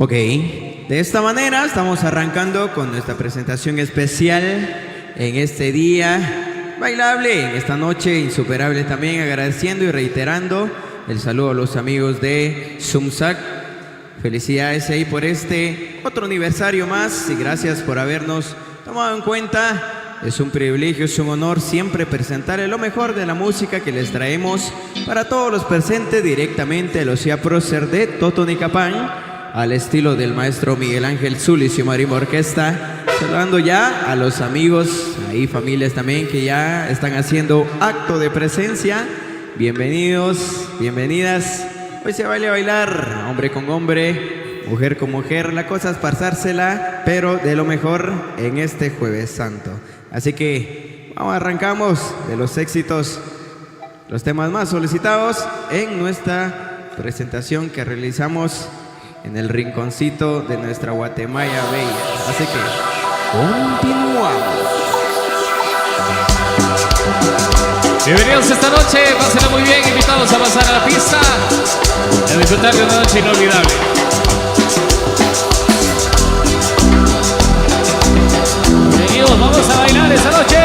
Ok, de esta manera estamos arrancando con nuestra presentación especial en este día bailable, en esta noche insuperable también, agradeciendo y reiterando el saludo a los amigos de Sumsac. Felicidades ahí por este otro aniversario más y gracias por habernos tomado en cuenta. Es un privilegio, es un honor siempre presentarles lo mejor de la música que les traemos para todos los presentes directamente de los prócer de Totonicapán, al estilo del maestro Miguel Ángel Zulis y Marimba Orquesta. Saludando ya a los amigos, ahí familias también que ya están haciendo acto de presencia. Bienvenidos, bienvenidas. Hoy se vale bailar, hombre con hombre, mujer con mujer. La cosa es pasársela, pero de lo mejor en este Jueves Santo. Así que vamos, arrancamos de los éxitos, los temas más solicitados en nuestra presentación que realizamos en el rinconcito de nuestra Guatemala bella. Así que continuamos. Bienvenidos esta noche, pásenla muy bien, invitados a pasar a la pista y a disfrutar de una noche inolvidable. Bienvenidos, vamos a bailar esta noche.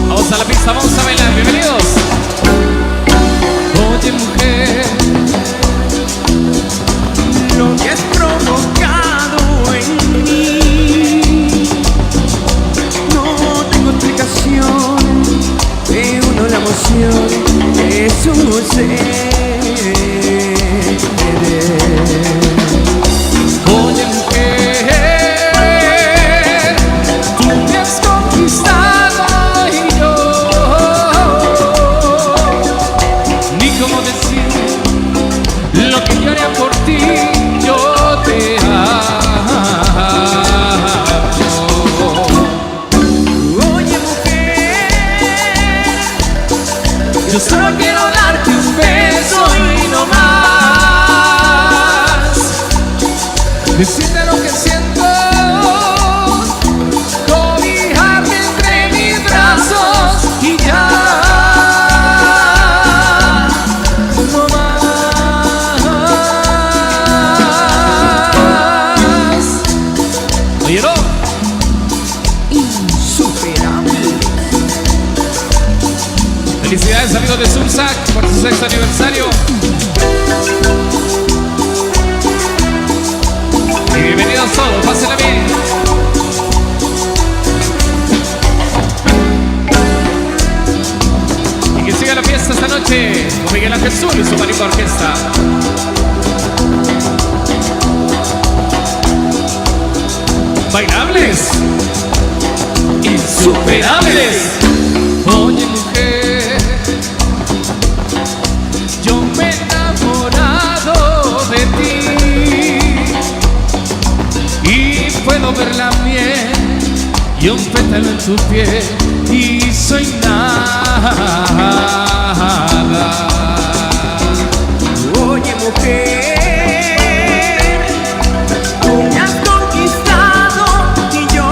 Vamos a la pista, vamos a bailar, bienvenidos. Oye mujer, Lo que has provocado en mí, no tengo explicación, uno la emoción es un ser. oye mujer, tú me has conquistado y yo ni cómo decir lo que yo haría por ti. Yo te amo. Oye mujer, Yo solo quiero darte un beso y no más. Decirte lo que siento, cobijarme entre mis brazos y ya. No más. ¿Oyeron? insuperable. Felicidades amigos de Sumsac por su 6º aniversario. Y bienvenidos todos, pásenla bien. Y que siga la fiesta esta noche con Miguel Ángel Zulis y su Marimba Orquesta. Bailables, insuperables. Oye mujer, yo me he enamorado de ti y puedo ver la miel y un pétalo en tu piel y soy nada. Oye mujer, tú me has conquistado y yo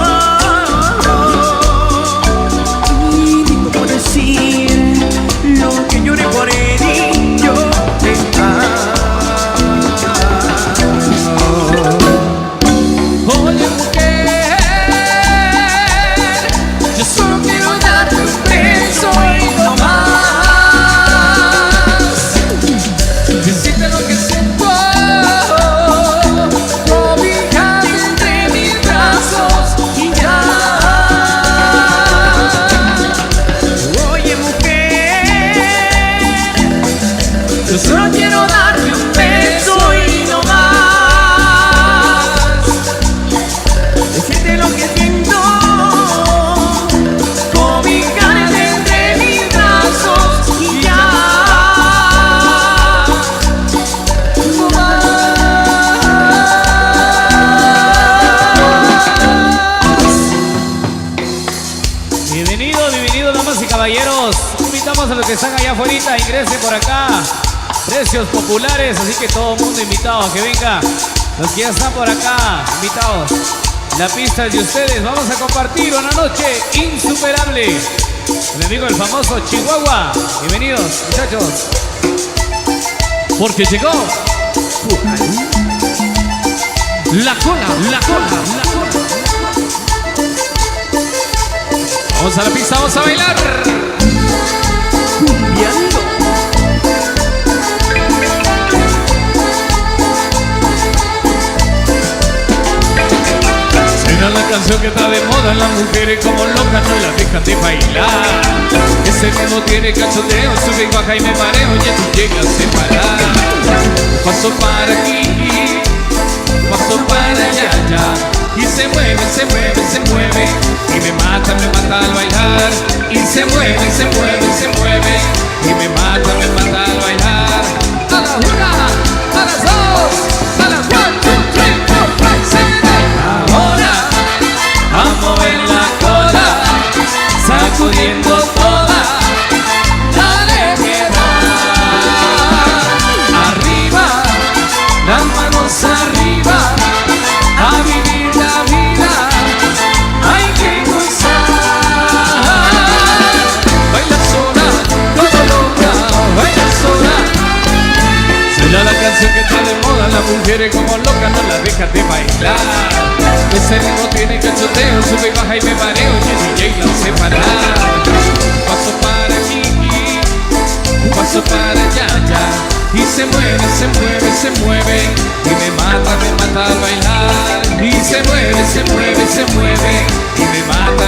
ni cómo decir lo que lloré por él y yo te Oye mujer, yo solo quiero darte un beso y no más. Decirte lo que siento. invitamos a los que están allá afuera, ingresen por acá. Precios populares, así que todo el mundo invitado a que venga. Los que ya están por acá, invitados. La pista es de ustedes. Vamos a compartir una noche insuperable. El amigo del famoso Chihuahua. Bienvenidos, muchachos. Porque llegó la cola, la cola, la cola. Vamos a la pista, vamos a bailar. Cumbiando. Será la canción que está de moda, las mujeres como locas no la dejan de bailar. Ese ritmo tiene cachondeo, sube y baja y me mareo, ya tú llegas a parar. Paso para aquí, paso para allá, ya. Y se mueve, se mueve, se mueve. Y me mata al bailar. Y se mueve, se mueve, se mueve. Y me mata al bailar. A la una, a las dos, a las 1, 2, 3, 4, 5, 6, 7. Ahora, a mover la cola, sacudiendo toda. Dale que va. Arriba, las manos arriba. A vivir la vida, hay que gozar. Baila sola, como loca, baila sola. Será la canción que está de moda, las mujeres como locas no la dejan de bailar. Ese ritmo tiene cachoteo, sube y baja y me mareo, y el DJ la hace parar. Paso para aquí, un paso para allá, ya. Y se mueve, se mueve, se mueve. Y me mata al bailar. Y se mueve, se mueve, se mueve. Y me mata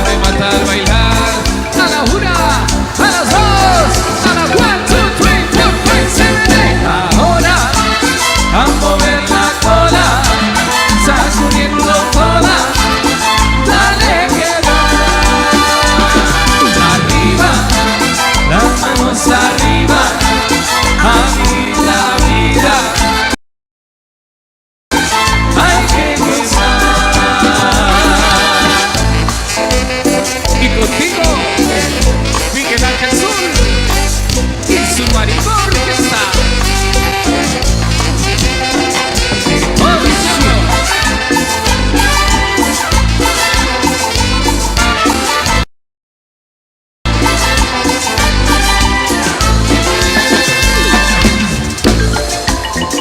al bailar. A la una, a las dos, a las 1, 2, 3, 4, 5, 6, 7. Ahora, a mover la cola, sacudiendo toda. Dale que va. Arriba, las manos arriba. A vivir la vida, hay que gozar. Y contigo, Miguel Ángel Sur y su marido orquesta.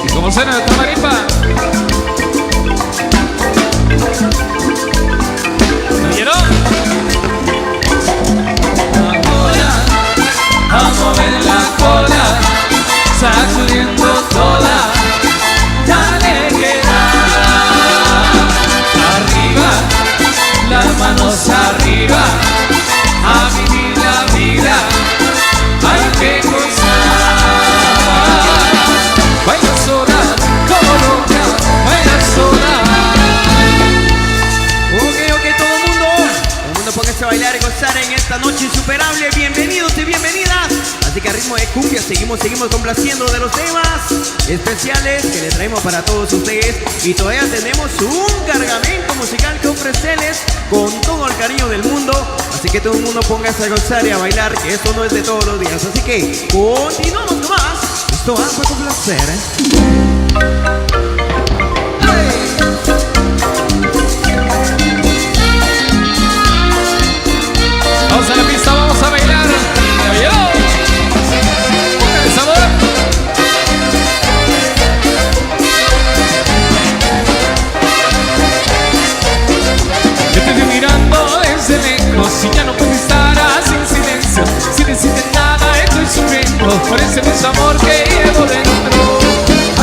Y como suena nuestra marimba. A mover la cola, sacudiendo toda. Dale que da. Arriba, las manos arriba. A vivir la vida, hay que gozar. Baila sola, como loca, baila sola. Ok, todo el mundo póngase a bailar y gozar en esta noche insuperable. Bienvenidos y bienvenidas. Así que a ritmo de cumbia seguimos complaciendo de los temas especiales que le traemos para todos ustedes. Y todavía tenemos un cargamento musical que ofrecerles con todo el cariño del mundo. Así que todo el mundo póngase a gozar y a bailar, que esto no es de todos los días. Así que continuamos nomás. Esto va a complacer. Vamos a la pista, vamos a bailar. Pongan el sabor. Yo te estoy mirando desde lejos y ya no puedo estar así en silencio. Sin decirte nada estoy sufriendo por ese mismo amor que llevo dentro.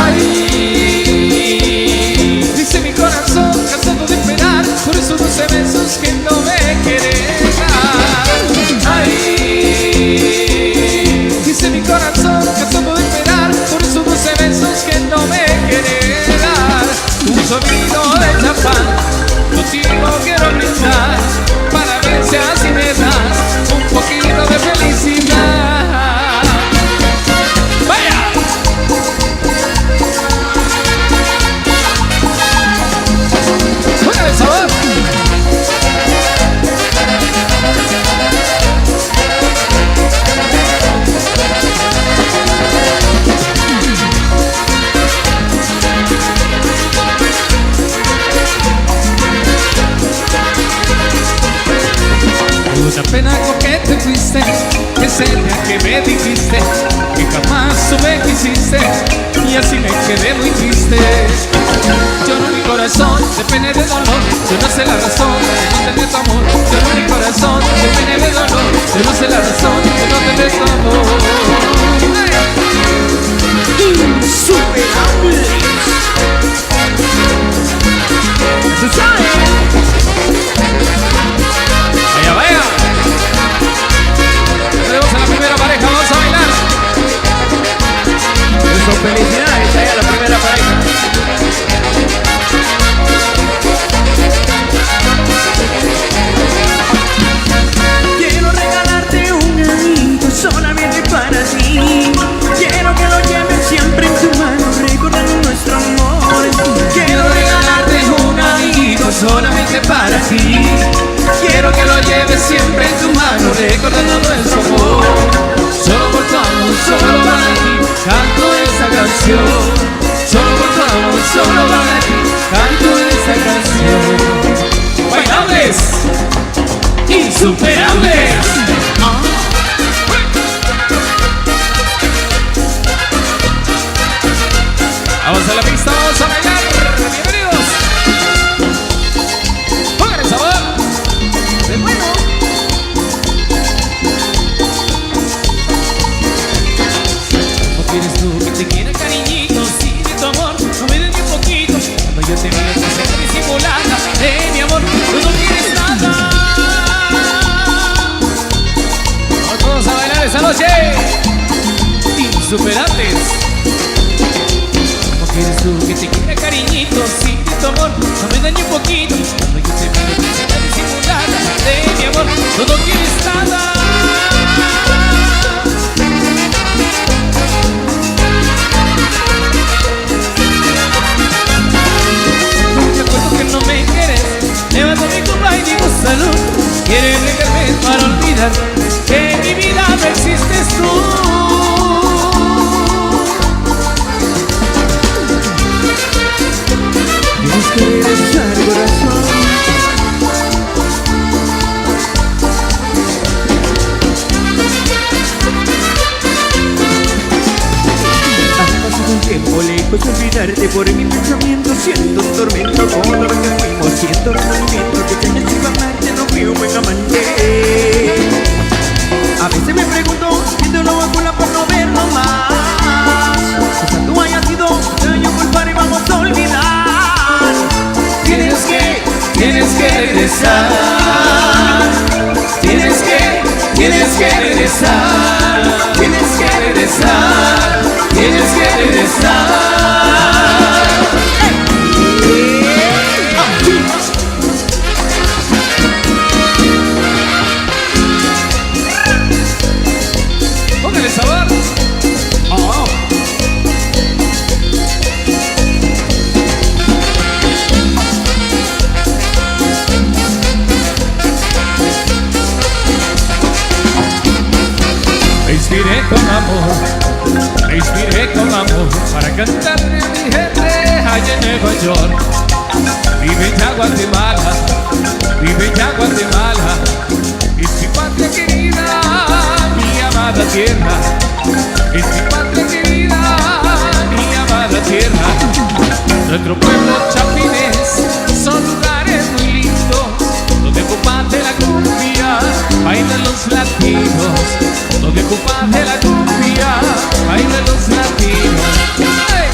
Ay, dice mi corazón cansado de esperar por esos 12 besos que no me quieren dar. Ay, dice mi corazón cansado de esperar por esos 12 besos que no me quieren dar. Un sonido de champán contigo quiero brindar para ver si así me das un poquito de felicidad. ¡Vaya! seria que me dijiste que jamás tú me quisiste y así me quedé muy triste. Lloro mi corazón de pena y de dolor, yo no sé la razón de no tener tu amor. Lloro mi corazón de pena y de dolor, yo no sé la razón de no tener tu amor. Insuperables. ¡Se sabe! Vaya, vaya. Tenemos a la primera pareja, vamos a bailar. Eso, felicidades, ahí a la primera pareja. Quiero regalarte un anillo solamente para ti. Quiero que lo lleves siempre en tu mano, recordando nuestro amor. Quiero regalarte un anillo solamente para ti. Quiero que lo lleves siempre en tu mano, recordando nuestro amor. Solo por tu amor, solo para ti, canto esta canción. Solo por tu amor, solo para ti, canto esta canción. Bailables, insuperables. Vamos a la pista, vamos a bailar. Bienvenidos. Pongan el sabor. De nuevo. ¿No quieres tú que te quiera, cariñito? Sí, de tu amor, no me des ni un poquito. Cuando yo te miro, te siento disimulada. Mi amor, tú no quieres nada. Vamos todos a bailar esa noche. Insuperables. ¿Quieres tú que te quiera, cariñito? Sí, de tu amor, no me dañe un poquito. Cuando yo te miro, te siento disimulada. De mi amor, tú no quieres nada. Me acuerdo que no me quieres. Levanto mi copa y digo salud. Quieres regarme para olvidar que en mi vida no existes tú. Tienes que regresar, corazón. Ha pasado un tiempo lejos de olvidarte, por mi pensamiento siento un tormento. Todo lo que fuimos, siento remordimiento, que te hayas ido a amarte, no fui un buen amante. A veces me pregunto si te lo hago la por no verlo más. Quizá tú hayas sido yo culpar y vamos a olvidar. Tienes que regresar. Tienes que regresar. Tienes que regresar. Tienes que regresar. Póngale sabor. Oh. Me inspiré con amor, me inspiré con amor para cantarle a mi gente allá en Nueva York. Vive ya Guatemala, vive ya Guatemala, es mi patria querida, mi amada tierra. Es mi patria querida, mi amada tierra. Nuestro pueblo chapinés son lugares muy lindos, donde comparte la cumbia, bailan los latinos. Donde comparte la cumbia, bailan los latinos. ¡Hey!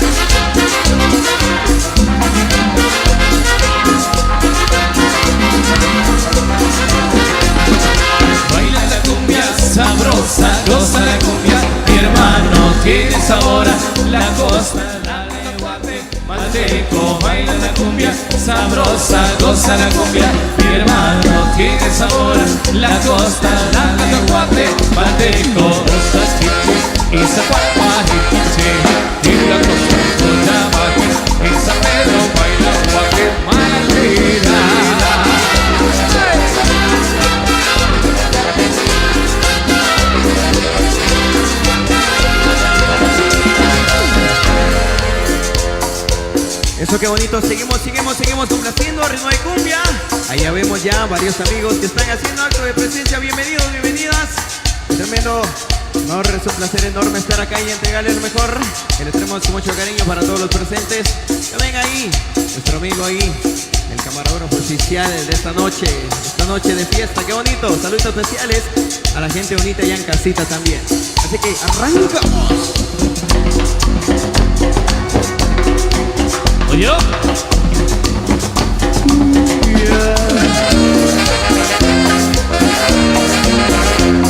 Baila la cumbia sabrosa, goza la cumbia, mi hermano tiene sabor a la costa. Dale guate, manteco, baila la cumbia sabrosa, goza la cumbia, mi hermano tiene sabor a la costa. Dale guate, manteco, goza chiche, y zaguapa y chiche, y la costa toda baje, en San Pedro baila guate, malandrina. Eso, qué bonito. Seguimos complaciendo a ritmo de cumbia. Allá vemos ya varios amigos que están haciendo acto de presencia. Bienvenidos, bienvenidas. tremendo honor, es un placer enorme estar acá y entregarle lo mejor que les tenemos con mucho cariño para todos los presentes. Que venga ahí, nuestro amigo ahí, el camarógrafo oficial de esta noche de fiesta. Qué bonito, saludos especiales a la gente bonita allá en casita también. Así que arrancamos. Oye,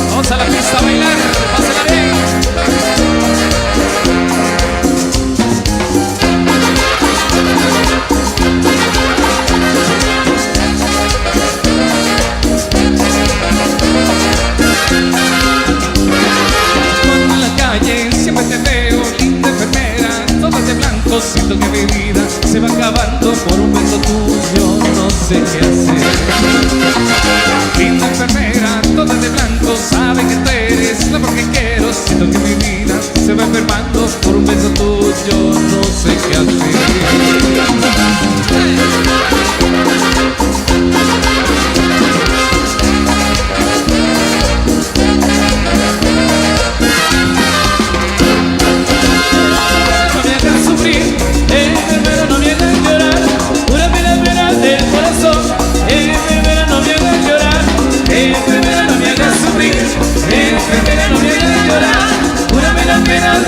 vamos a la pista a bailar, pásala bien. Cuando en la calle siempre te veo, linda enfermera, toda de blanco, siento que mi vida se va acabando por un beso tuyo, no sé qué hacer. Linda enfermera, toda de blanco, sabe que tú eres lo que quiero, siento que mi vida se va enfermando por un beso tuyo, no sé qué hacer.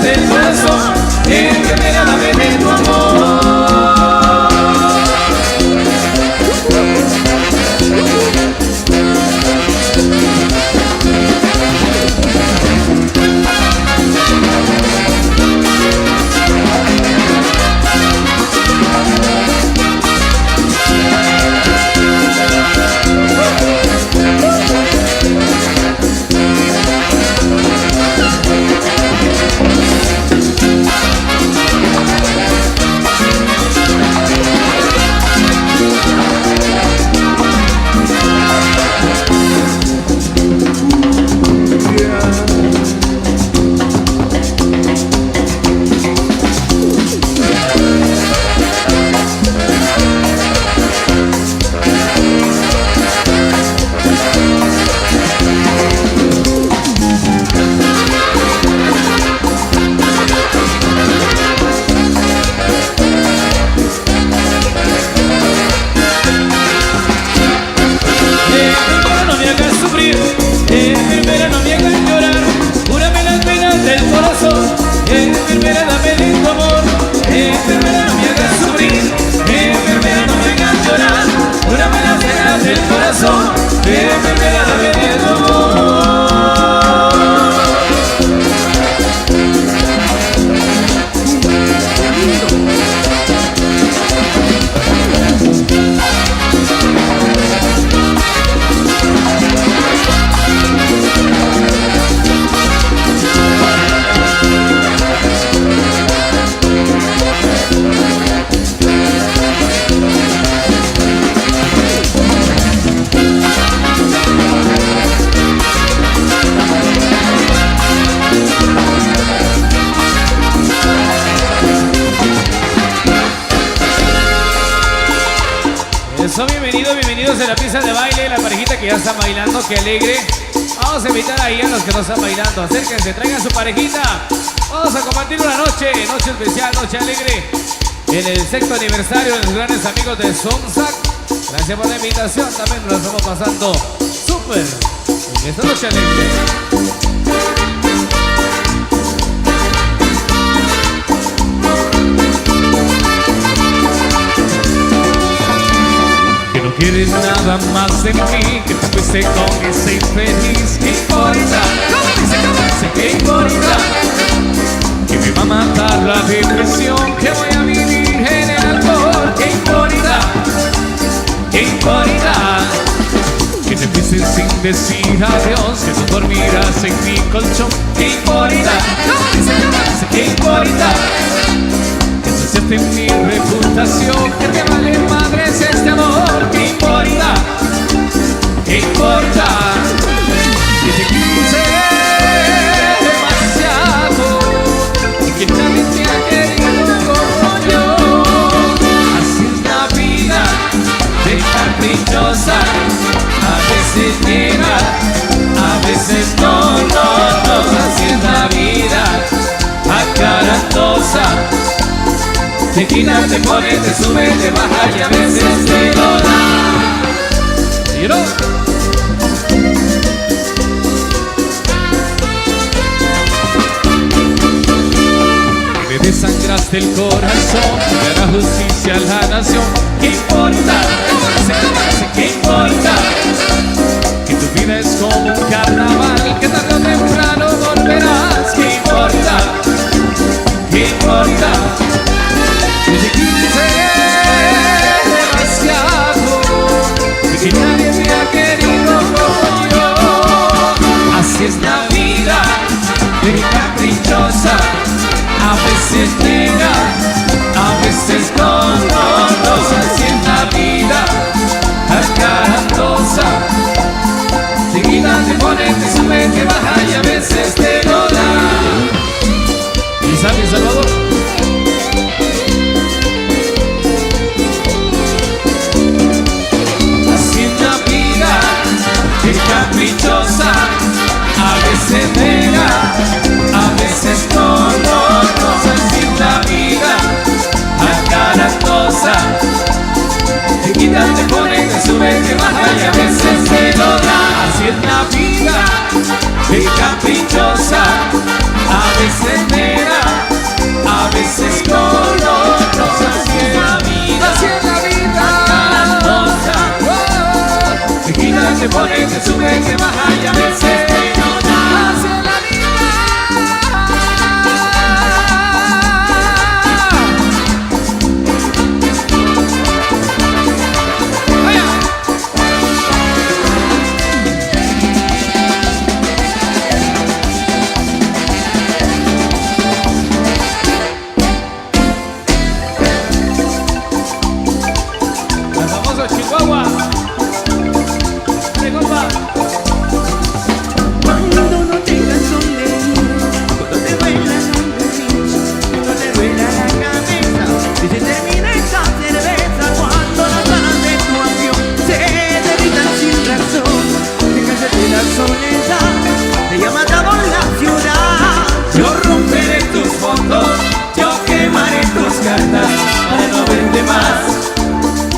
Del corazón, enfermera, dame de tu amor. Bienvenidos a la pista de baile, la parejita que ya está bailando, que alegre. Vamos a invitar ahí a los que no están bailando, acérquense, traigan su parejita. Vamos a compartir una noche especial, noche alegre, en el sexto aniversario de los grandes amigos de Sonsac. Gracias por la invitación, también nos estamos pasando súper en esta noche alegre. No quieres nada más de mí, que te fuiste con ese infeliz. ¿Qué importa? ¿Cómo dice? ¿Qué importa? Que me va a matar la depresión, que voy a vivir en el alcohol. ¿Qué importa? ¿Qué importa? Que te fuiste sin decir adiós, que tú dormirás en mi colchón. ¿Qué importa? ¿Cómo dice? ¿Qué importa? Que en mi reputación, que te vale madres este amor. ¿Qué importa? ¿Qué importa? Que te quise demasiado y que nadie te ha querido como yo. Así es la vida, de caprichosa, a veces llega, a veces no. te quita, te pone, te sube, te baja y a veces te lo da. ¿Y no? Me desangraste el corazón, me hará justicia a la nación. ¿Qué importa? ¿Qué importa? Que tu vida es como un carnaval, que tarde o temprano volverás. ¿Qué importa? ¿Qué importa? Que te quise demasiado y que nadie me ha querido como yo. Así es la vida, de caprichosa. A veces nega, a veces no, así es la vida, acarantosa. Te quita, te pone, te sube, te baja y a veces te lo da. ¿Y sale Salvador? Así es la vida, es caprichosa. A veces nega, a veces no, así es la vida, acarantosa. Te quita, te pone, te sube, te baja y a veces te lo da. Así es la vida, es caprichosa. A veces nega, a veces no, así es la vida, acarantosa. Te quita, te pone, te sube, te baja y a veces te lo da. Así es la vida. La famosa Chihuahua. Compa. Cuando no tengas donde ir, cuando te duela la nariz, cuando te duela la cabeza, si se termina esa cerveza, cuando las balas de tu avión se derritan sin razón, déjate de la soledad, te ha matado la ciudad. Yo romperé tus fotos, yo quemaré tus cartas para no verte más,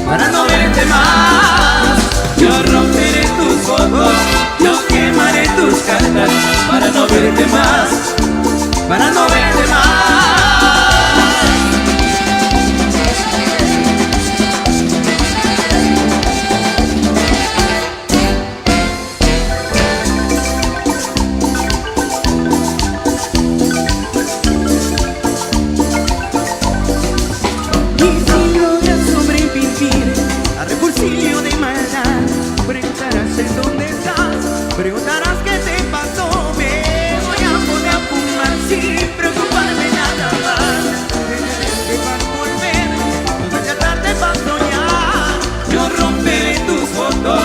Para no verte más, yo romperé tus fotos, yo quemaré tus cartas para no verte más, para no verte más. Y si logras sobrevivir al repulsilio de maldad, preguntarás en dónde estás, preguntarás qué te pasó. Me voy a poner a fumar sin preocuparme nada más. Que vas a volver, toda la tarde vas a soñar. yo romperé tus fotos,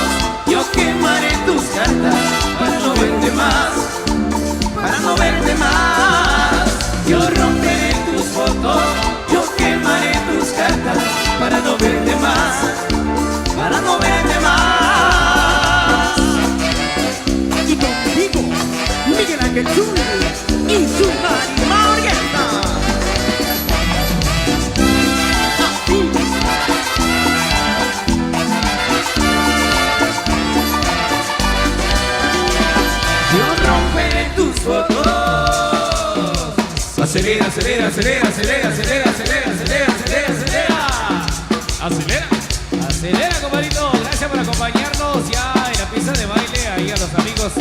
yo quemaré tus cartas para no verte más, Para no verte más, yo romperé tus fotos, yo quemaré tus cartas para no verte más, para no verte más. Y contigo, Miguel Ángel Zul y su Marimba Orquesta. yo romperé tus fotos. Acelera, acelera, acelera, acelera, acelera, acelera, acelera, acelera, acelera. Acelera, acelera, compadrito. Gracias por acompañarnos ya en la pista de baile. Ahí a los amigos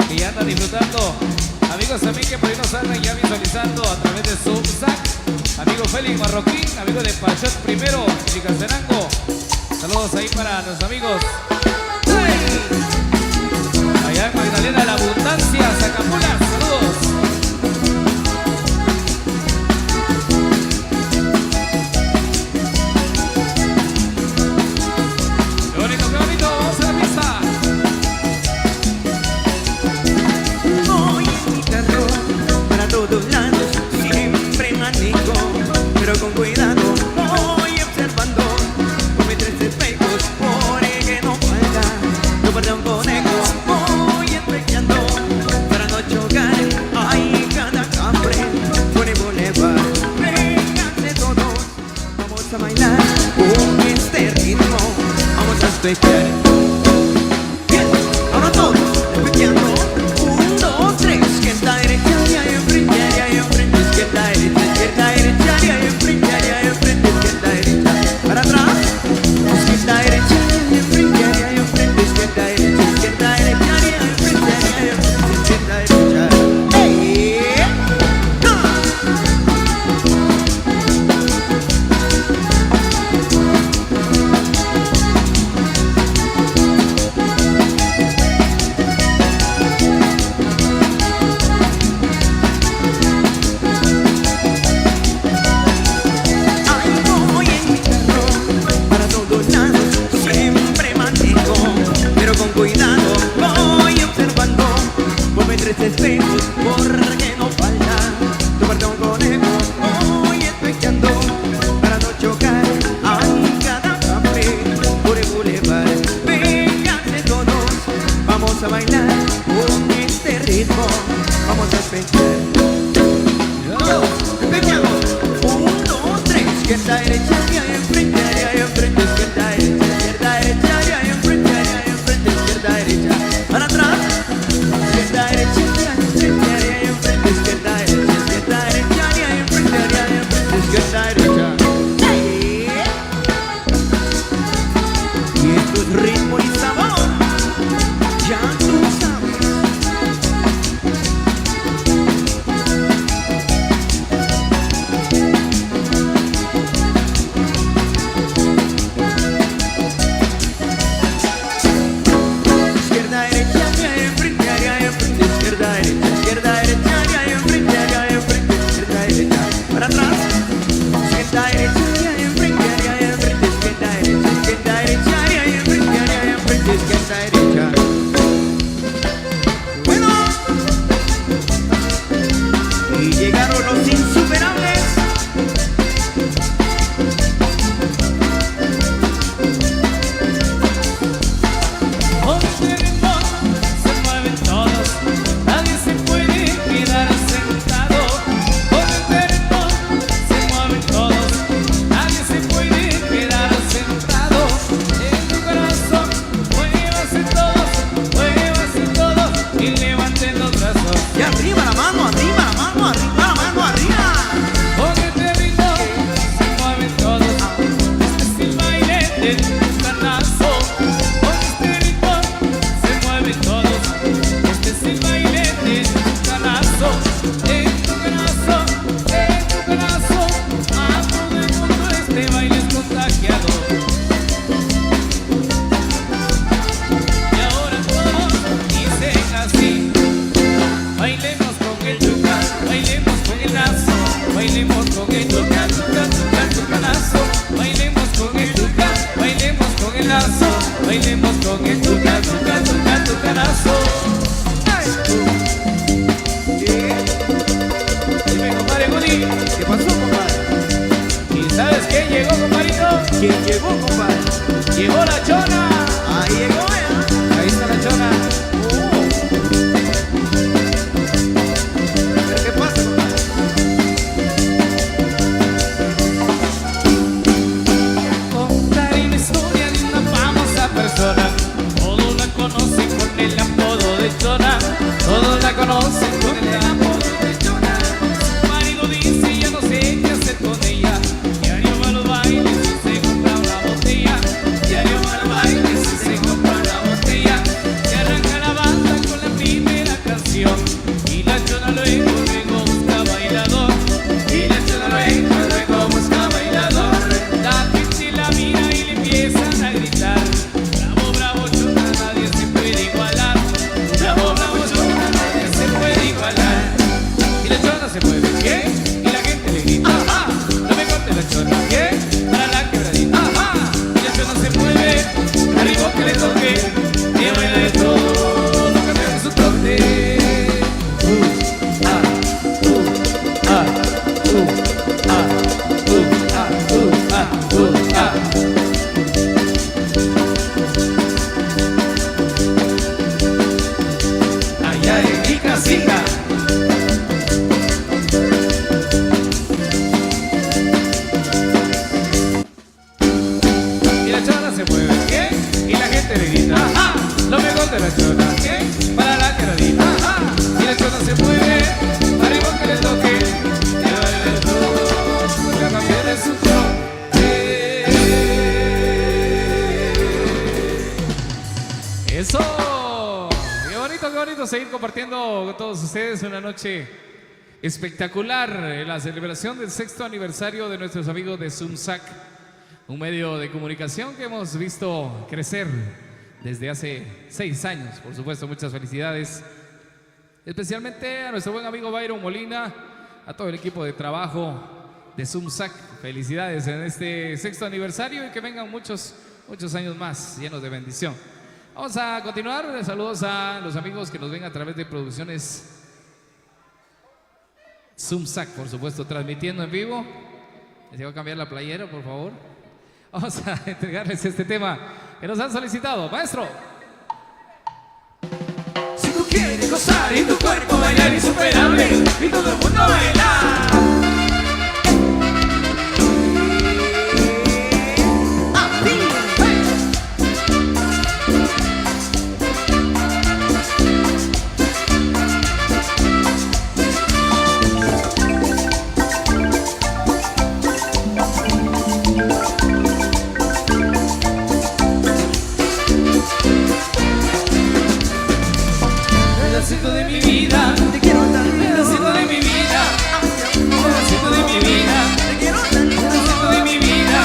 que ya andan disfrutando. Amigos también que por ahí nos andan ya visualizando a través de su SAC. Amigo Félix Marroquín, amigo de Pachot Primero, de Casterango. Saludos ahí para nuestros amigos. Allá en Magdalena La Abundancia, Zacapula. Saludos. Qué bonito, qué bonito. Vamos a la pista. Voy en mi carro para todos lados, siempre manejo, pero con cuidado voy observando con mis tres espejos, por el que no falta, no falta un conejo. Voy estrellando para no chocar. despejar. Bien, ahora todos despejeando. 1, 2, 3. Izquierda, derecha, hacia enfrente, izquierda, derecha, hacia enfrente, izquierda, derecha. Para atrás. Izquierda, derecha, hacia enfrente, izquierda, derecha, hacia enfrente, izquierda, derecha. ¡Hey! Cuidado, voy observando por mis 3 espejos, porque no falta tomarte un conejo. Voy espejando para no chocar a cada café por el bulevar. Vénganse todos, vamos a bailar con este ritmo. Vamos a espejar. Espejamos. 1, 2, 3. Izquierda, derecha, hacia enfrente, izquierda, derecha, hacia enfrente, izquierda, derecha. Para atrás. Izquierda, derecha, hacia enfrente, izquierda, derecha, hacia enfrente, izquierda, derecha. ¡Hey! Y esto es ritmo y sabor. Ya tú sabes. Para atrás, izquierda, derecha, hacia enfrente, izquierda, derecha, hacia enfrente, izquierda, derecha. Bueno, y llegaron los insuperables. Con este ritmo se mueven todos, nadie se puede quedar sentado. Con este ritmo se mueven todos, nadie se puede quedar sentado. En tu corazón, muévanse todos y levanten los brazos. Y arriba la mano, arriba la mano, arriba la mano, arriba. Con este ritmo se mueven todos, este es el baile del tucanazo. Con este ritmo se mueven todos, este es el baile del tucanazo. En tu corazón, a todo el mundo este baile es contagiado. Y ahora todos dicen así: bailemos con el tucán, bailemos con el lazo, bailemos con el tucán, tucanazo, bailemos con el tucán, bailemos con el lazo, bailemos con el tucán, tucanazo. Dime, compadre Guli, ¿Qué pasó, compadre? ¿y sabes quién llegó, compadrito? ¿Quién llegó, compadre? Llegó la chona. Ahí llegó, Ahí está la chona. ¿Pero qué pasa, compadre? Contaré una historia de una famosa persona. Todos la conocen con el apodo de Chona. Todos la conocen con el apodo de Chona. Su marido dice ya no sé qué hacer con ella. Diario va a los bailes y se compra una botella. Diario va a los de la chona, para la queradita, y la chona se mueve, arriba que le toque, que baile todo, que también es su show. Eso, qué bonito seguir compartiendo con todos ustedes una noche espectacular en la celebración del 6º aniversario de nuestros amigos de Zumsac, un medio de comunicación que hemos visto crecer desde hace 6 años. Por supuesto, muchas felicidades, especialmente a nuestro buen amigo Byron Molina, a todo el equipo de trabajo de Zumsac. Felicidades en este 6º aniversario y que vengan muchos años más llenos de bendición. Vamos a continuar. Saludos a los amigos que nos ven a través de producciones Zumsac, por supuesto, transmitiendo en vivo. Les voy a cambiar la playera, por favor. Vamos a entregarles este tema que nos han solicitado. Maestro. Si tú quieres gozar y tu cuerpo bailar insuperable y todo el mundo bailar. Pedacito de mi vida, te quiero tanto. Pedacito de mi vida, pedacito de mi vida, te quiero tanto. Pedacito de mi vida.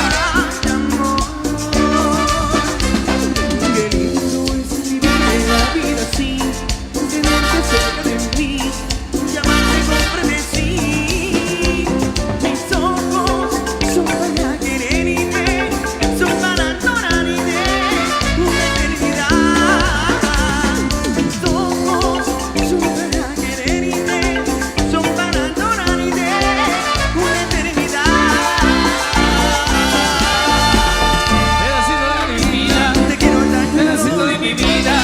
Qué lindo es vivir la vida así, tenerte cerca de mí, llamarte con frenesí. Mis ojos son para querer y ver, son para adorar y ver una eternidad. Mis ojos son para querer y ver, son para adorar y ver una eternidad. Pedacito de mi vida, te quiero tanto. Pedacito de mi vida,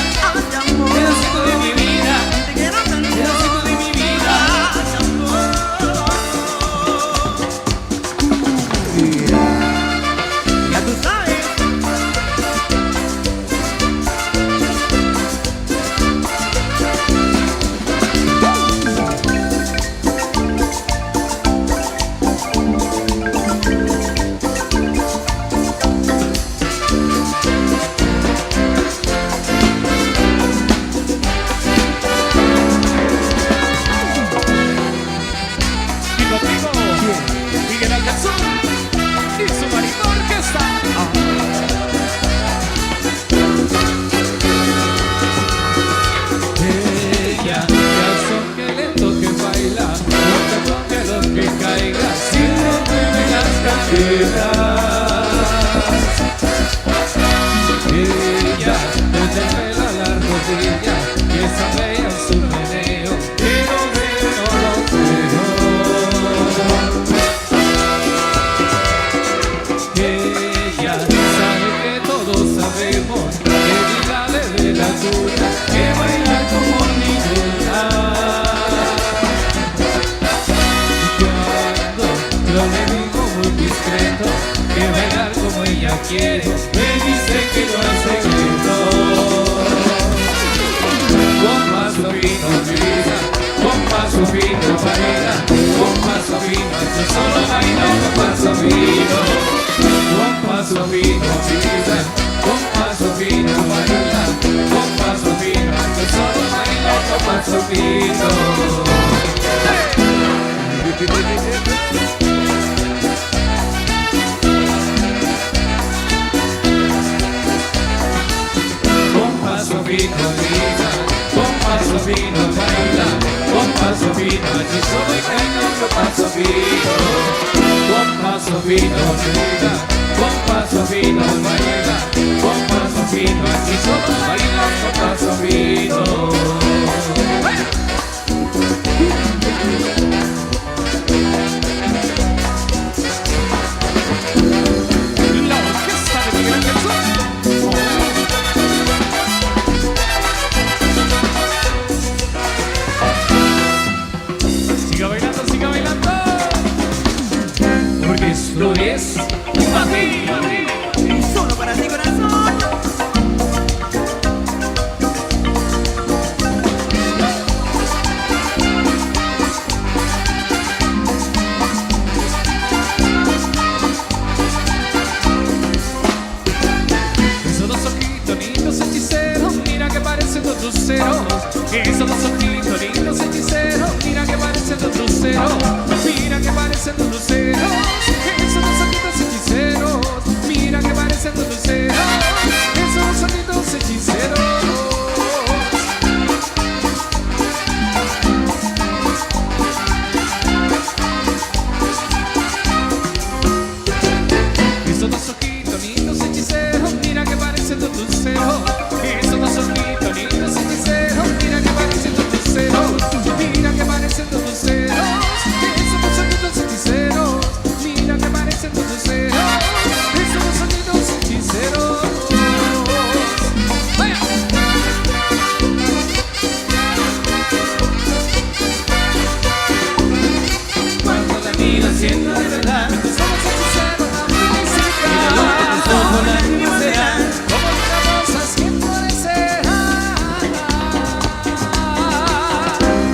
pedacito de mi vida, te quiero tanto. Pedacito de mi vida, ya tú sabes. Y contigo, Miguel Alcázar y su marido orquesta. Ella, ya son que le toque bailar, no te toque los que caigan, si no mueve las caderas. Ella, no te pela la rodilla, y esa bella en su meneo, que no veo, no lo creo. Ella sabe que todos sabemos que vida de la tuya, que baila como niña. Cuando yo le digo muy discreto que bailar como ella quiere, me dice que no es secreto. Con paso fino mi vida, con paso fino baila, con paso fino yo solo bailo con paso fino. Con paso fino mi vida, con paso fino baila, con paso fino yo solo bailo con paso fino. Con paso fino vida, con paso fino baila, con paso fino yo solo bailo con paso fino. Con paso fino vida, con paso fino baila, con paso fino aquí solo baila con paso fino. La orquesta de Miguel Alcázar. Siga bailando, siga bailando. Porque esto es para ti, para ti, para ti. solo para ti corazón. luceros. Esos dos ojitos lindos hechiceros, mira que parecen dos luceros. Mira que parecen dos luceros. Esos dos ojitos hechiceros, mira que parecen dos luceros. Esos dos ojitos hechiceros. Esos dos ojitos lindos hechiceros, mira que parecen dos luceros. Esos dos ojitos lindos hechiceros, mira que parecen dos luceros. Mira que parecen dos luceros. Esos dos ojitos hechiceros, mira que parecen dos luceros. Esos dos ojitos hechiceros. ¡Vaya! Cuando te miro siento de verdad que tus ojos hechiceros dan felicidad. Tus ojos lágrimas serán como las rosas que florecerán.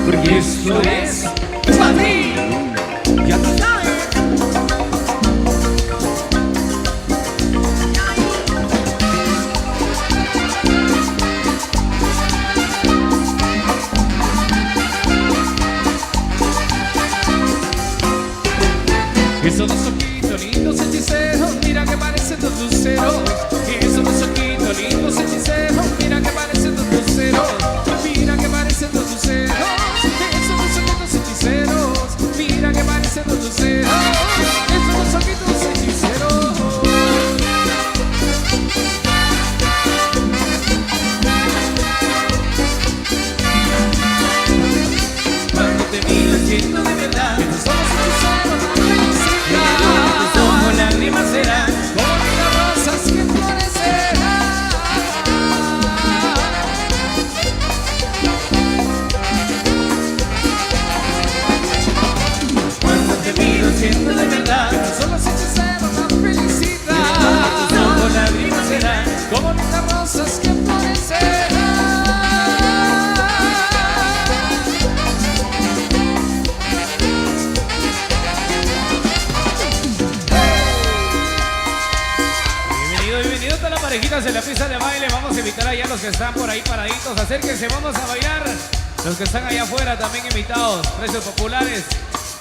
Porque esto es para ti. Ya tú sabes. Esos dos ojitos lindos hechiceros, mira que parecen dos luceros. Esos dos ojitos lindos hechiceros, mira que parecen dos luceros. Mira que parecen dos luceros. Esos dos ojitos hechiceros, mira que parecen dos luceros. Esos dos ojitos hechiceros. Cuando te miro siento de verdad que tus ojos hechiceros dan felicidad. Tus ojos lágrimas serán como las rosas que florecerán. Cuando te miro siento de verdad que tus ojos hechiceros dan felicidad. Tus ojos lágrimas serán como las rosas que florecerán. Bienvenidos a la parejitas en la pista de baile. Vamos a invitar allá a los que están por ahí paraditos. Acérquense, vamos a bailar. Los que están allá afuera también invitados. Precios populares.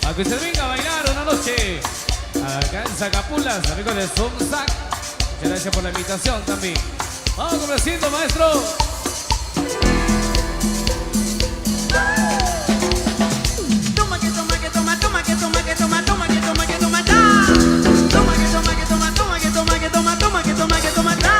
A que usted venga a bailar una noche. Acá en Zacapulas, amigos de Zumzac. Muchas gracias por la invitación también. Vamos complaciendo, maestro. Toma que toma que toma, toma que toma que toma, toma que toma que toma, ta. Toma que toma que toma, toma que toma que toma, toma que toma que toma, ta.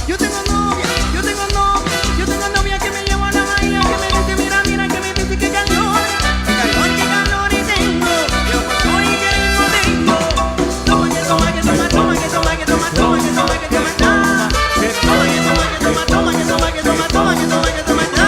Yo tengo novia, yo tengo novia, yo tengo novia que me lleva a la bahía, que me dice, mira, mira, que me dice que calor y tengo, yo soy que no tengo. Toma que toma que toma, toma que toma que toma, toma que toma que toma, ta. Toma que toma que toma, toma que toma que toma, toma que toma que toma, ta.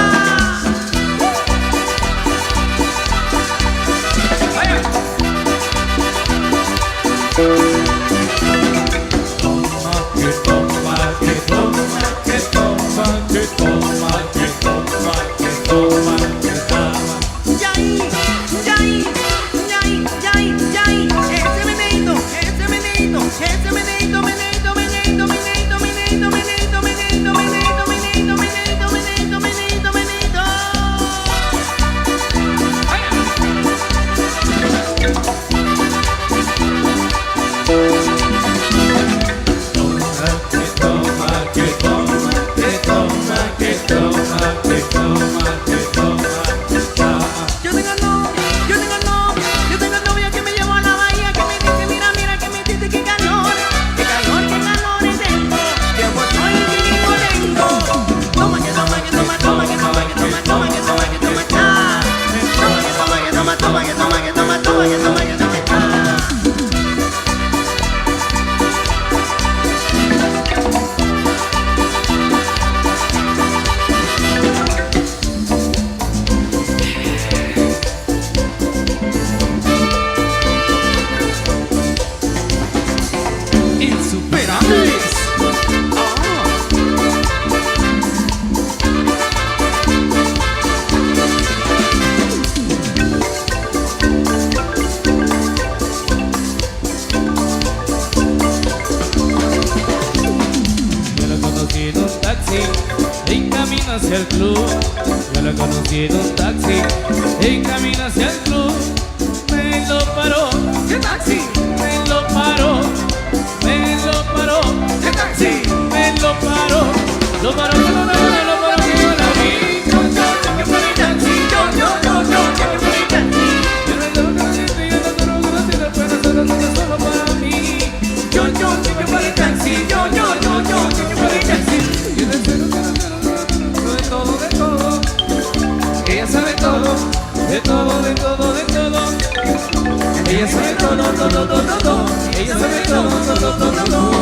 tiene un taxi en camino hacia el club. Me lo paró, ¿Qué taxi? me lo paró, me lo paró, ¿Qué taxi? me lo paró, lo paró, que yo la vi. Yo, que por el taxi. Yo, que por el taxi. Solo para mí. Yo, que por el taxi. Yo, que por el taxi. Y de todo, de todo. Ella sabe todo, de todo, de todo, de todo. Ella sabe todo. Ella sabe todo.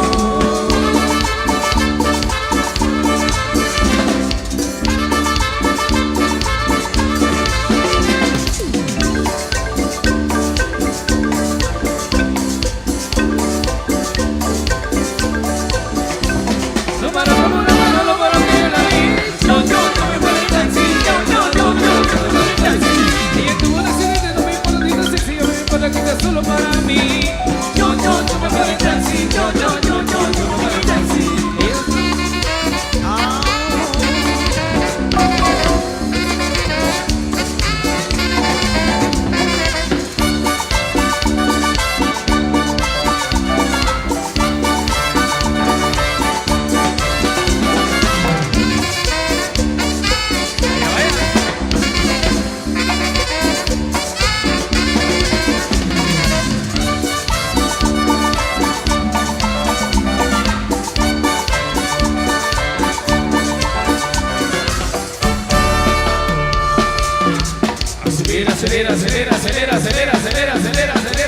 Lo paró, que yo la vi. Yo, que por el taxi. Yo, que por el taxi. Ella tuvo un accidente, no me importa ni tan sencillo, me importa que sea solo para mí. Yo, que por el taxi. Yo, que por el taxi.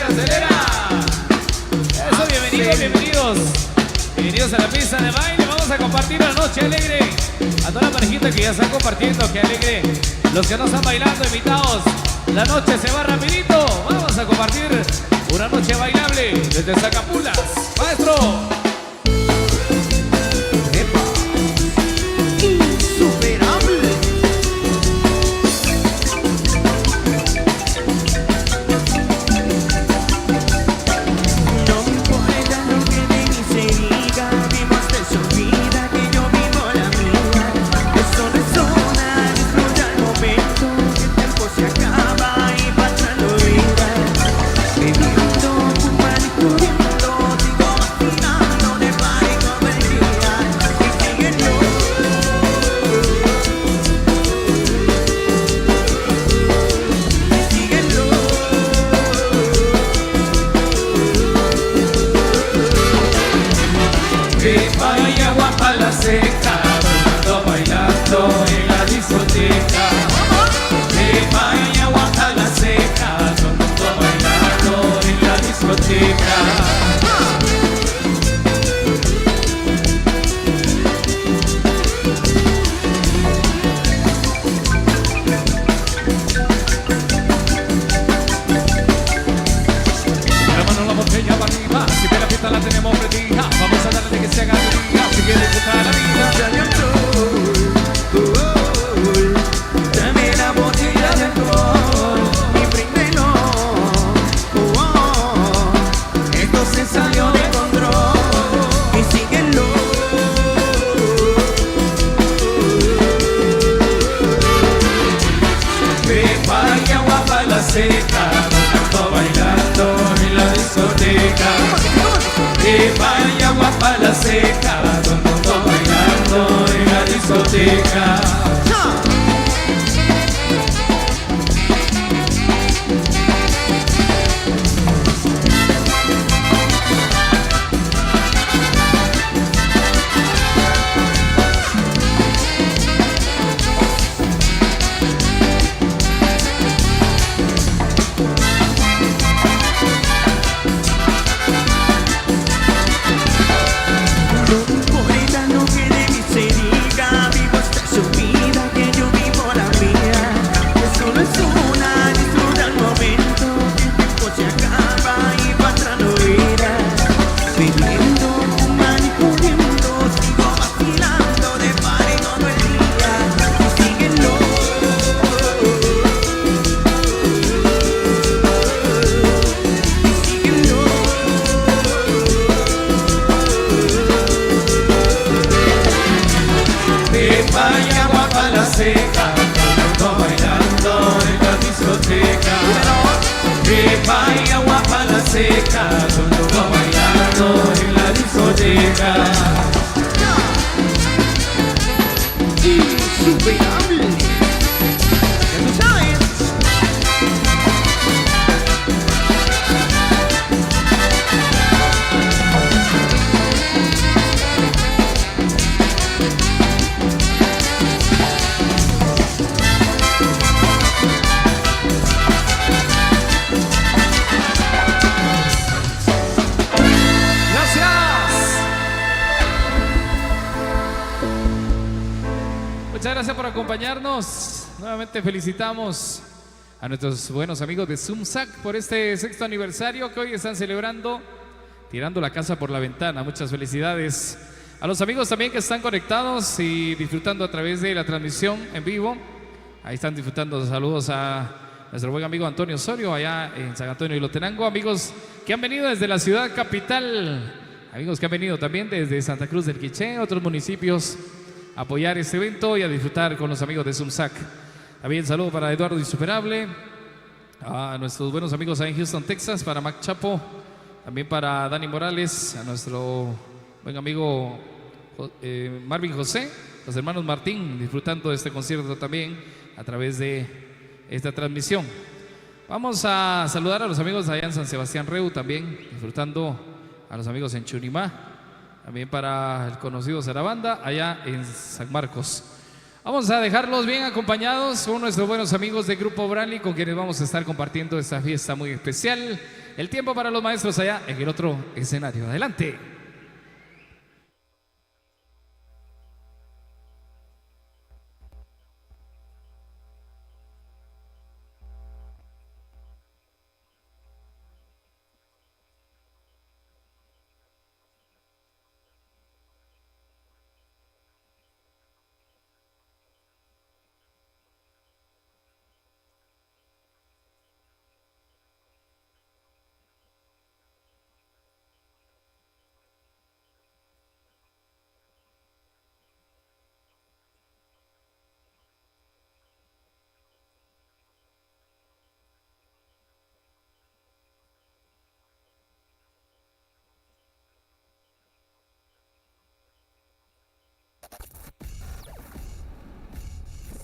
Acelera. Eso, bienvenidos. Bienvenidos a la pista de baile. Vamos a compartir la noche alegre. A toda la parejita que ya están compartiendo, que alegre. Los que no están bailando, invitados. La noche se va rapidito. Vamos a compartir una noche bailable desde Zacapulas. Maestro. Insuperable. No me importa lo que de mí se diga, vivo hasta su vida, que yo vivo la mía. Esto resona, disfruta el momento, que el tiempo se acaba y pasando vida. Bebiendo, fumando y corriendo, sigo vacilando de par y todo el día. Y síguelo. Pipa y agua para la seca, todo bailando en la discoteca. Pipa y agua para la seca, todo bailando en la discoteca. La mano en la botella para arriba. Si ve la fiesta la tenemos prendida. Vamos a darle que se haga vida. Si quiere disfrutar la vida. Dame alcohol, dame la botella de alcohol y bríndelo. Esto se salió de control y síguelo. Pipa y agua para la seca, todo bailando en la discoteca. Pipa y agua para la seca, todo bailando en la discoteca. No me importa lo que de mí se diga, vivo hasta su vida. discoteca. Trepa y agua para la seca, solo va bailando en la discoteca. Insuperable. Ya tú sabes. Muchas gracias por acompañarnos. Nuevamente felicitamos a nuestros buenos amigos de Zumsac por este 6º aniversario que hoy están celebrando, tirando la casa por la ventana. Muchas felicidades a los amigos también que están conectados y disfrutando a través de la transmisión en vivo. Ahí están disfrutando. Saludos a nuestro buen amigo Antonio Osorio allá en San Antonio y Lotenango. Amigos que han venido desde la ciudad capital, amigos que han venido también desde Santa Cruz del Quiché, otros municipios, a apoyar este evento y a disfrutar con los amigos de Zumsac. También saludo para Eduardo Insuperable, a nuestros buenos amigos ahí en Houston, Texas, para Mac Chapo, también para Dani Morales, a nuestro buen amigo Marvin José, los hermanos Martín, disfrutando de este concierto también a través de esta transmisión. Vamos a saludar a los amigos allá en San Sebastián Reu también, disfrutando a los amigos en Chunimá. También para el conocido Zarabanda, allá en San Marcos. Vamos a dejarlos bien acompañados con nuestros buenos amigos de Grupo Branly, con quienes vamos a estar compartiendo esta fiesta muy especial. El tiempo para los maestros allá en el otro escenario. Adelante.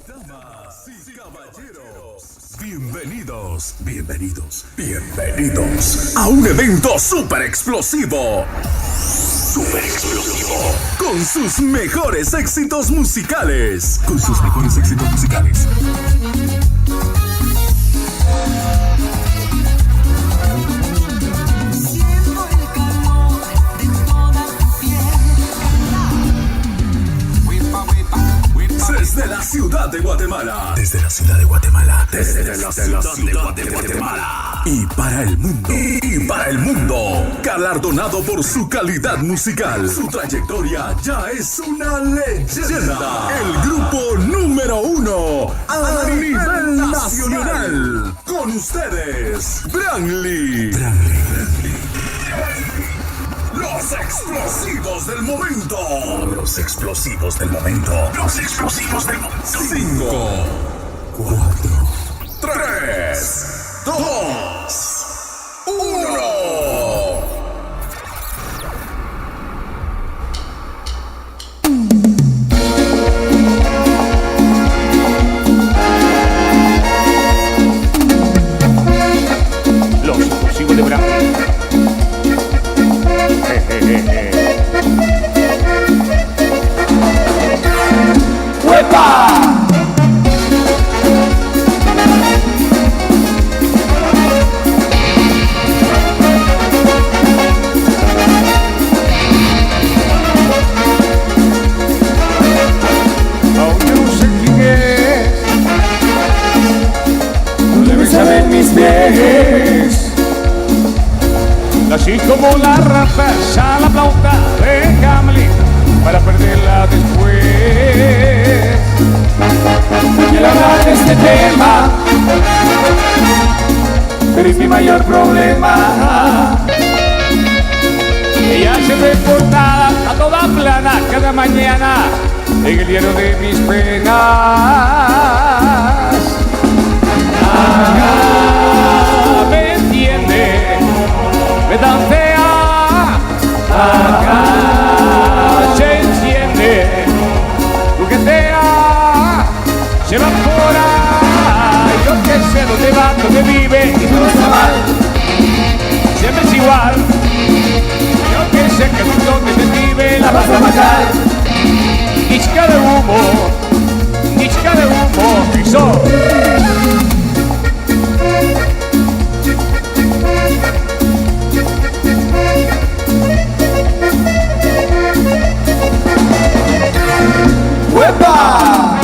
Damas y caballeros, bienvenidos a un evento súper explosivo. Con sus mejores éxitos musicales. Siento el calor de toda tu piel. Desde la ciudad de Guatemala. Y para el mundo. Galardonado por su calidad musical. Su trayectoria ya es una leyenda. El grupo número 1 a nivel nacional. Con ustedes, Branly. Los explosivos del momento. 5, 4, 3, 2, 1. Los explosivos de Branly. ¡Huepa! Aunque no sé quién es, no debes saber mis pies. Así como la rata a la flauta de Hamelin para perderla después. Quiero hablar de este tema, pero es mi mayor problema. Ella se ve portada a toda plana cada mañana en el diario de mis penas. levanta, te vive y todo está mal. Siempre es igual. Yo que sé que donde te vive la vas a matar. Nichka de humo, piso. ¡Huepa!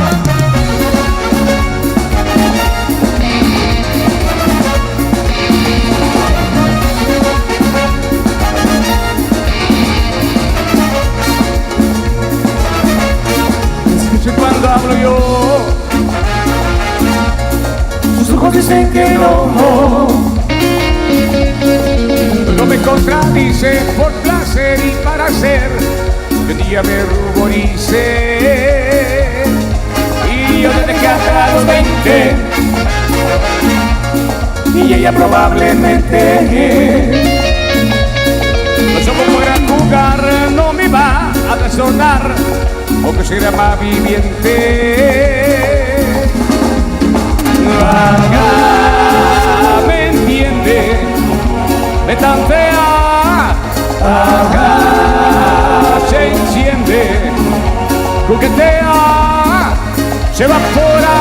Escuche cuando hablo yo. Sus ojos dicen que no. Luego me contradicen por placer y para hacer que un día me ruborice. Y yo desde que hasta los 20 y ella probablemente. No somos un gran jugar, no me va a trastornar, aunque será más viviente. Vaga, me entiende, me tantea, vaga, se enciende, coquetea, se evapora.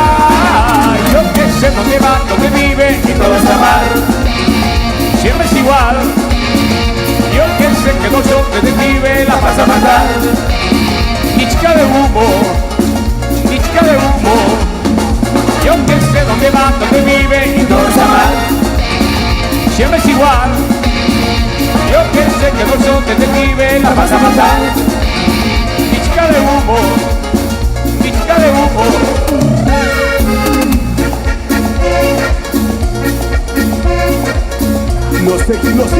Yo que sé dónde va, dónde vive y todo está mal. Siempre es igual. Yo que sé que no son detective, la pasa fatal. Nichka de humo, nichka de humo. Yo que sé dónde va, dónde vive y todo está mal. Siempre es igual. Yo que sé que no son detective, la pasa fatal. Nichka de humo, nichka de humo. Los tequilos.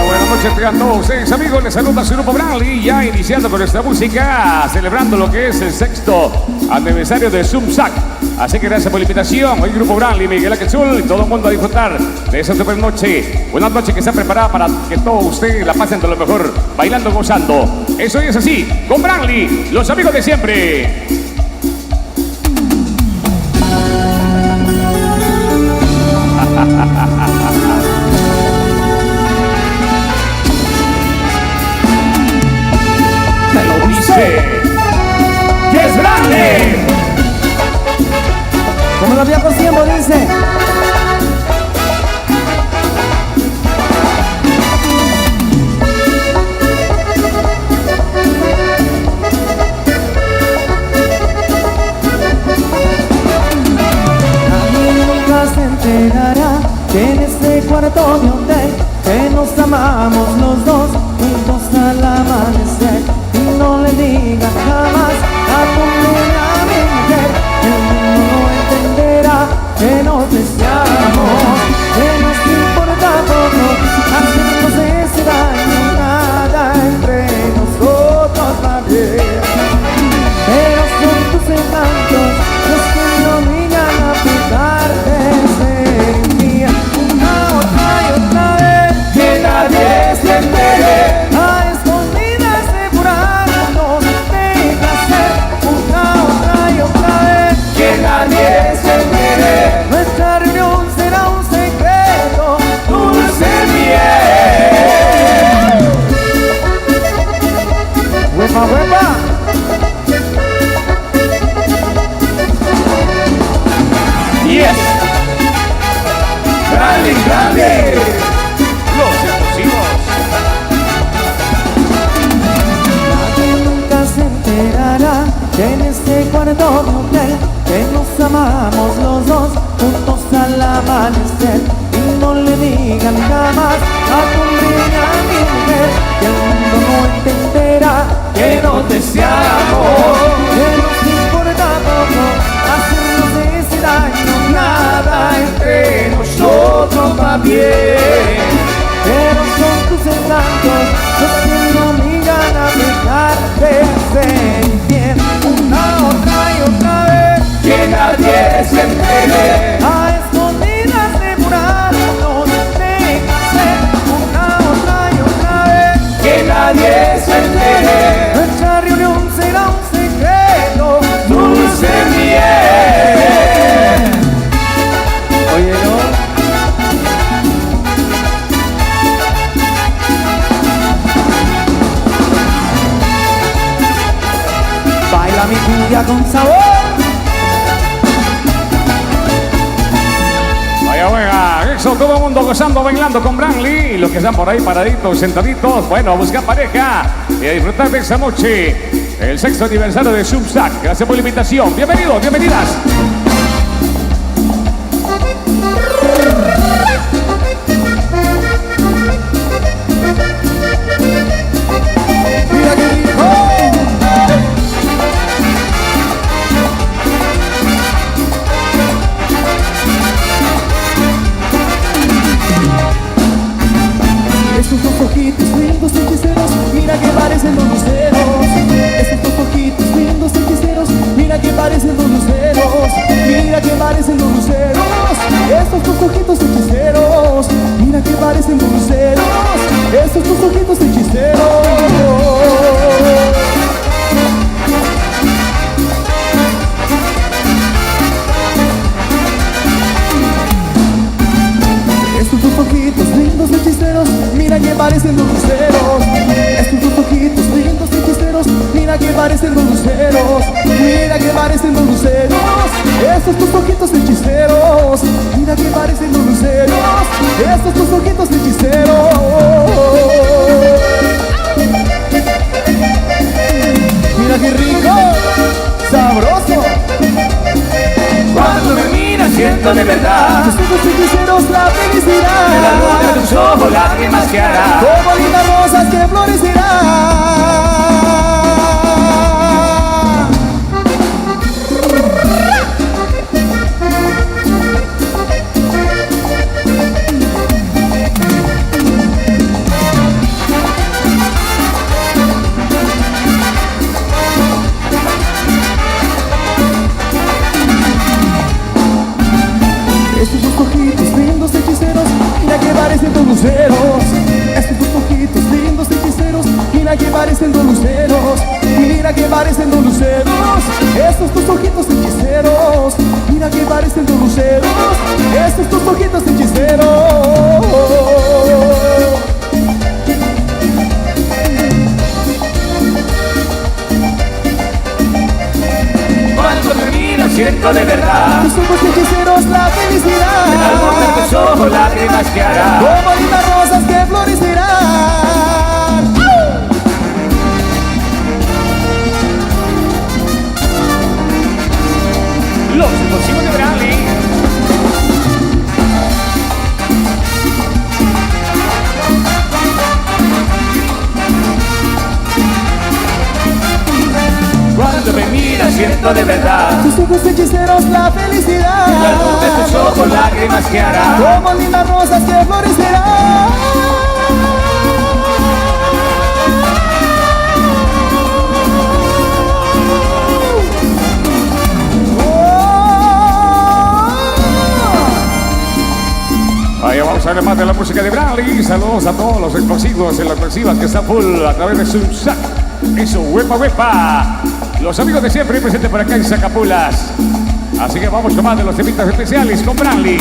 Buenas noches a todos ustedes, amigos. Les saluda su grupo Branly, ya iniciando con esta música, celebrando lo que es el 6º aniversario de Sumsac. Así que gracias por la invitación. Hoy Grupo Branly, Miguel Aquechul y todo el mundo a disfrutar de esta super noche. Una noche que está preparada para que todos ustedes la pasen de lo mejor, bailando, gozando. Eso es así, con Branly, los amigos de siempre. Me lo dice que es Branly. Como los viejos tiempos dice. Nadie nunca se enterará que en este cuarto de hotel que nos amamos los dos juntos al amanecer. Y no le digan jamás a tu niña, a mi mujer. El mundo no entenderá que nos deseamos, que nos importa poco hacernos ese daño, nada entre nosotros va bien. Pero son tus encantos los que me obligan a pecar de ser mía. Una, otra y otra vez, que nadie se entere. A escondidas depurarnos de placer. Una, otra y otra vez, que nadie se entere. Nuestra reunión será un secreto, dulce miel. ¡Huepa, huepa! Yes. Branly, Branly. Los explosivos. Nadie nunca se enterará que en este cuarto de hotel que nos amamos los dos juntos al amanecer. Y no le digan jamás a tu niña, a mi mujer, que el mundo no entenderá que nos deseamos, que nos importa poco hacernos ese daño, nada entre nosotros va bien. Pero son tus encantos los que me obligan a dejar de ser infiel. Una, otra y otra vez, Que nadie se entere. a escondidas depurarnos de placer. Una, otra y otra Baila mi cumbia con sabor. Vaya, venga, eso, todo el mundo gozando, bailando con Branly. Los que están por ahí paraditos, sentaditos, bueno, a buscar pareja y a disfrutar de esta noche. El sexto aniversario de Substack. Gracias por la invitación. Bienvenidos, bienvenidas. Mira qué rico. Estos dos ojitos lindos hechiceros, mira que parecen dos luceros. Estos dos ojitos lindos hechiceros, mira que parecen dos luceros. Mira que parecen dos luceros. Estos dos ojitos hechiceros, mira que parecen dos luceros. Estos dos ojitos hechiceros. Estos dos ojitos lindos hechiceros, mira que parecen dos luceros. Estos dos ojitos lindos hechiceros, mira que parecen dos luceros. Mira que parecen dos luceros. Estos dos ojitos hechiceros, mira que parecen dos luceros. Estos dos ojitos hechiceros. Mira qué rico, sabroso. Cuando me miras siento de verdad Tus ojos hechiceros la felicidad. de la luna de tus ojos lágrimas que hará. Como lindas rosas que florecerán. Estos dos ojitos lindos hechiceros, mira que parecen dos luceros. Estos dos ojitos lindos hechiceros, mira que parecen dos luceros. Mira que parecen dos luceros. Estos dos ojitos hechiceros, mira que parecen dos luceros. Estos dos ojitos hechiceros. Cuando me miras siento de verdad Tus ojos hechiceros la de la felicidad. luna de tus ojos lágrimas que hará. Como lindas rosas que florecerán. Los exclusivos de Branly. Cuando me miras siento de verdad Tus ojos hechiceros la de la felicidad. luna de tus ojos lágrimas que hará. Como lindas rosas que florecerán. Vaya, vamos a ver más de la música de Branly. Saludos a todos los explosivos y las explosivas que están full a través de Substack. Eso, huepa, huepa. Los amigos de siempre presentes por acá en Zacapulas. Así que vamos con más de los temitas especiales con Branly.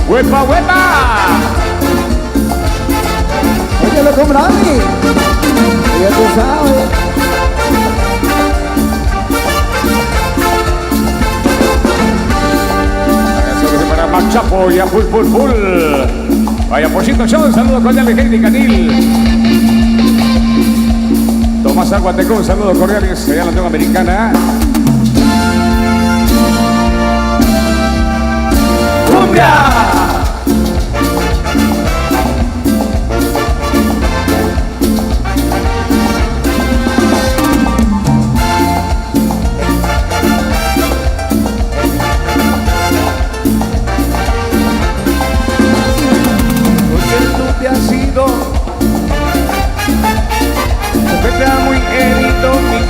¡Huepa, huepa! Óyelo con Brandy. Ya tú sabes. Para Mac Chapo y a full. Vaya Pochito Show, un saludo cordial de Heidi Canil. Tomás Aguateco, un saludo cordial allá en la Nueva Americana. ¡Cumbia!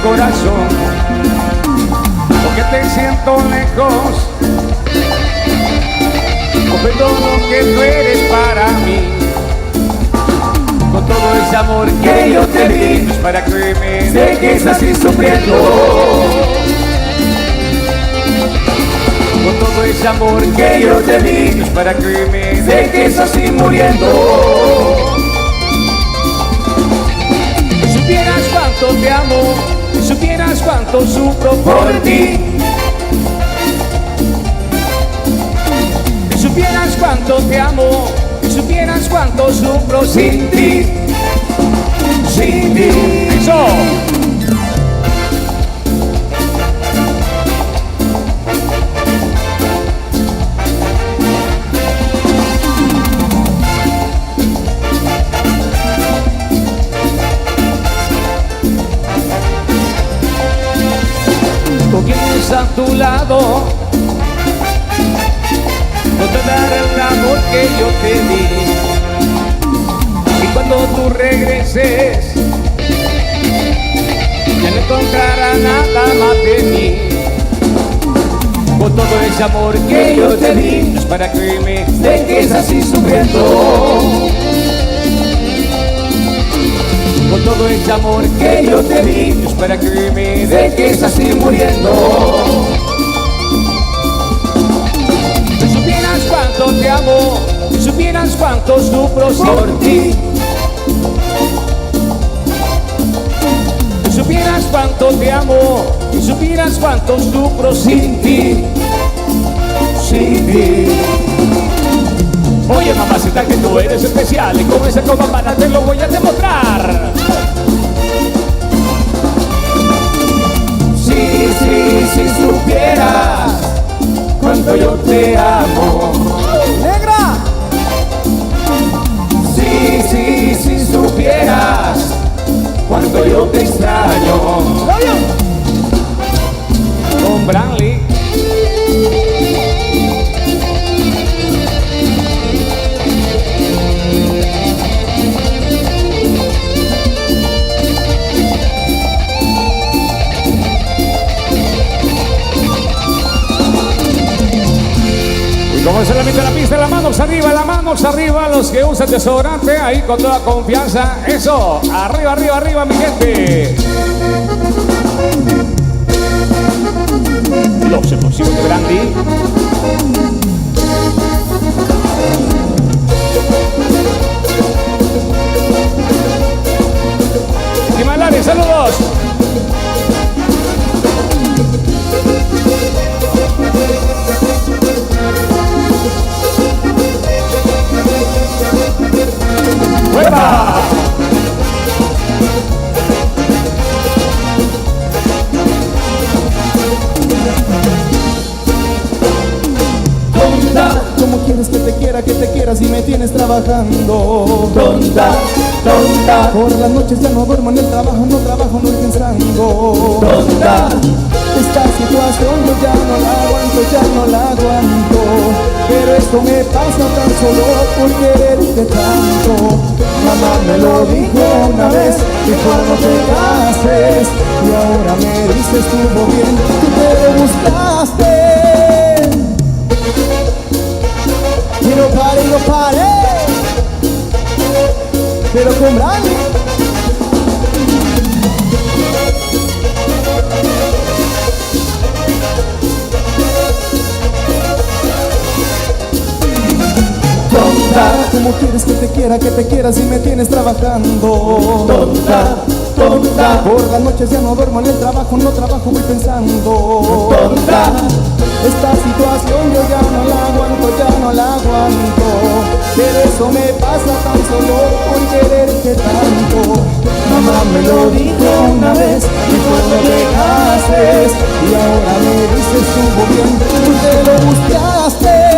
Corazón, porque te siento lejos, comprendo lo que tú eres para mí, con todo ese amor que yo te di, es para que me dejes así sufriendo, con todo ese amor que yo te di, es para que me dejes así muriendo. Si supieras cuánto te amo, si supieras cuánto sufro por ti, si supieras cuánto te amo, si supieras cuánto sufro sin ti, sin ti. Eso. A tu lado, no te daré el amor que yo te di, y cuando tú regreses ya no encontrarás nada más de mí, con todo ese amor que yo te di, es para que me dejes así sufriendo, con todo ese amor que yo te di, es para que me dejes así muriendo. Si supieras cuánto te amo, si supieras cuánto sufro por ti, si supieras cuánto te amo, si supieras cuánto sufro sin ti, sin ti. Oye mamacita que tú eres especial y con esa copa para te lo voy a demostrar. Si supieras cuánto yo te amo, ¡Negra! si supieras cuánto yo te extraño. Con Branly. Como es el ámbito de la pista, las manos arriba, los que usan desodorante, ahí con toda confianza, eso, arriba, mi gente. Los explosivos de Brandy. Y Malares, saludos. ¡Huepa! Tonta, ¿cómo quieres que te quiera si me tienes trabajando? Tonta, tonta, por las noches ya no duermo en el trabajo, no pensando. Tonta, esta situación yo ya no la aguanto, pero esto me pasa tan solo por quererte tanto. Mamá me lo dijo una vez, dijo no te cases, y ahora me dices estuvo bien, tú te gustaste. Y no pare, pero con Brandy. tonta. ¿Cómo quieres que te quiera si me tienes trabajando? Tonta, tonta. Por las noches ya no duermo en el trabajo, no trabajo, voy pensando. Tonta. Esta situación yo ya no la aguanto, ya no la aguanto. Pero eso me pasa tan solo por quererte tanto. Mamá me lo dijo una vez y cuando dejaste, y ahora me dices estuvo bien, tú te lo buscaste.